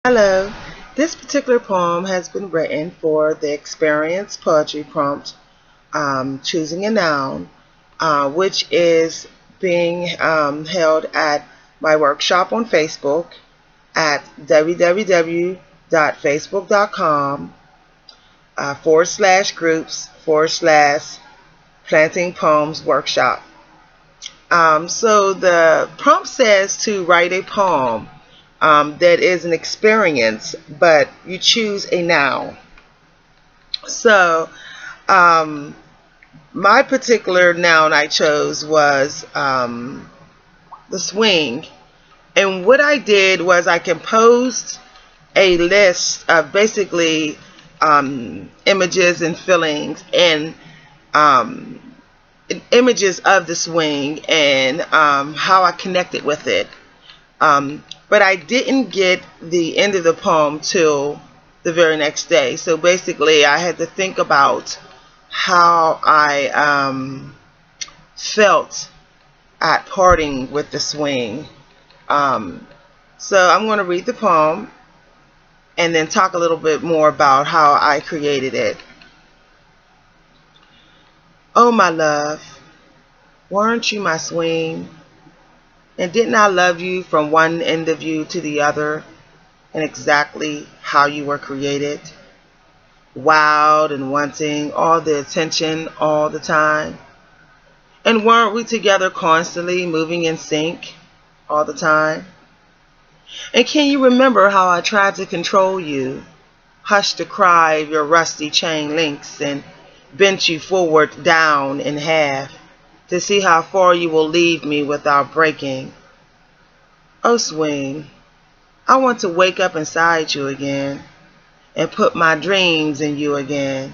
Hello. This particular poem has been written for the Experience Poetry Prompt, Choosing a Noun, which is being held at my workshop on Facebook at www.facebook.com /groups /planting poems workshop. So the prompt says to write a poem that is an experience, but you choose a noun. So um, my particular noun I chose was the swing. And what I did was I composed a list of basically images and feelings and um, images of the swing and how I connected with it. But I didn't get the end of the poem till the very next day. So basically, I had to think about how I felt at parting with the swing. Um, so I'm going to read the poem and then talk a little bit more about how I created it. Oh, my love, weren't you my swing? And didn't I love you from one end of you to the other and exactly how you were created? Wild and wanting all the attention all the time. And weren't we together constantly moving in sync all the time? And can you remember how I tried to control you, hushed the cry of your rusty chain links and bent you forward down in half to see how far you will leave me without breaking? Oh, swing, I want to wake up inside you again and put my dreams in you again.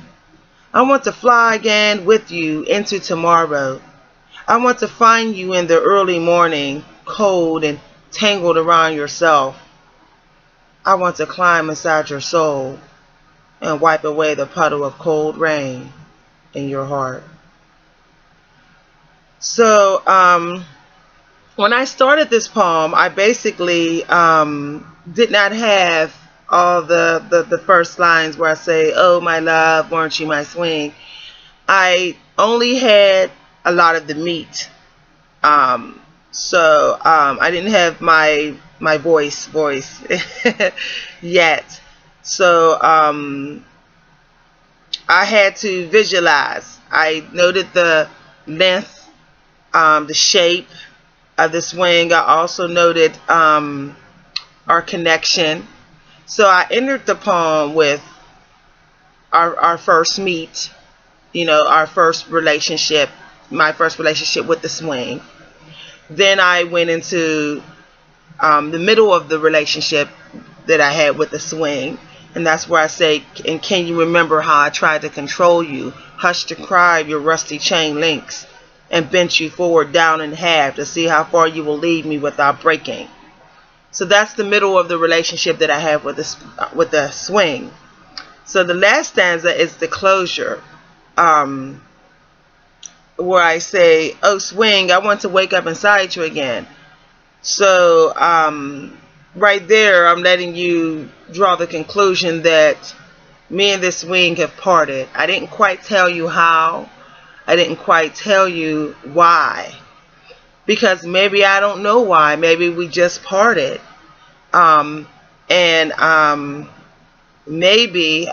I want to fly again with you into tomorrow. I want to find you in the early morning, cold and tangled around yourself. I want to climb inside your soul and wipe away the puddle of cold rain in your heart. So, when I started this poem, I basically did not have all the first lines where I say, oh, my love, weren't you my swing? I only had a lot of the meat. I didn't have my voice yet. So I had to visualize. I noted the length, the shape of the swing. I also noted our connection. So I entered the poem with our first meet, our first relationship, my first relationship with the swing. Then I went into the middle of the relationship that I had with the swing. And that's where I say, and can you remember how I tried to control you, hushed the cry of your rusty chain links, and bent you forward down in half to see how far you will leave me without breaking. So that's the middle of the relationship that I have with the swing. So the last stanza is the closure, where I say, oh, swing, I want to wake up inside you again. So right there, I'm letting you draw the conclusion that me and this swing have parted. I didn't quite tell you how. I didn't quite tell you why. Because maybe I don't know why. Maybe we just parted. And maybe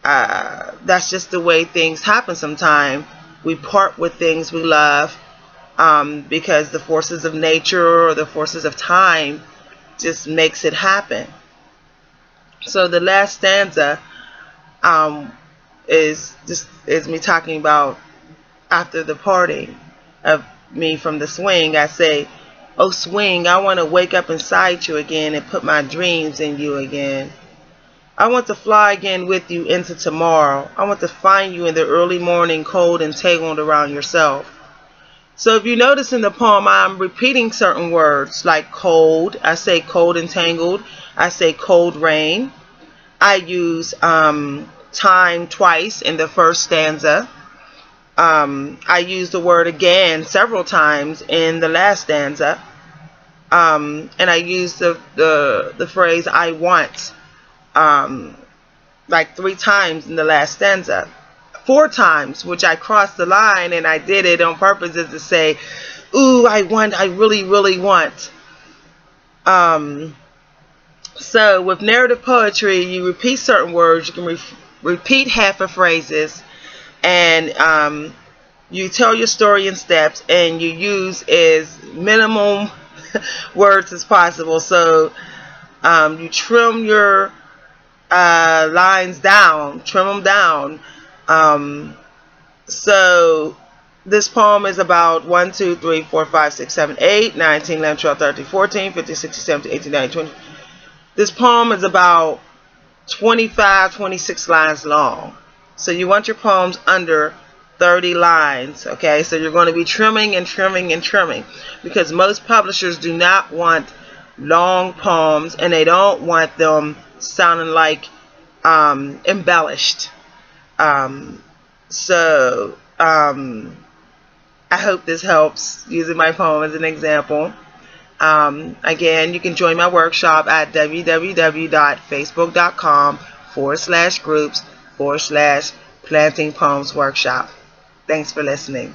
that's just the way things happen sometimes. We part with things we love because the forces of nature or the forces of time just makes it happen. So the last stanza is me talking about after the parting of me from the swing. I say, oh, swing, I want to wake up inside you again and put my dreams in you again. I want to fly again with you into tomorrow. I want to find you in the early morning, cold and tangled around yourself. So if you notice in the poem, I'm repeating certain words like cold. I say cold and tangled. I say cold rain. I use time twice in the first stanza. I use the word again several times in the last stanza. And I use the phrase "I want" like 3 times in the last stanza. 4 times, which I crossed the line, and I did it on purpose, is to say, "Ooh, I want. I really, really want." So with narrative poetry, you repeat certain words. You can repeat half of phrases, and you tell your story in steps, and you use as minimum words as possible. So you trim your lines down, trim them down. So this poem is about 1, 2, 3, 4, 5, 6, 7, 8, 9, 10, 11, 12, 13, 14, 15, 16, 17, 18, 19, 20. This poem is about 25, 26 lines long. So you want your poems under 30 lines, okay? So you're going to be trimming and trimming and trimming, because most publishers do not want long poems, and they don't want them sounding like embellished. I hope this helps, using my poem as an example. Again, you can join my workshop at www.facebook.com/groups/planting poems workshop. Thanks for listening.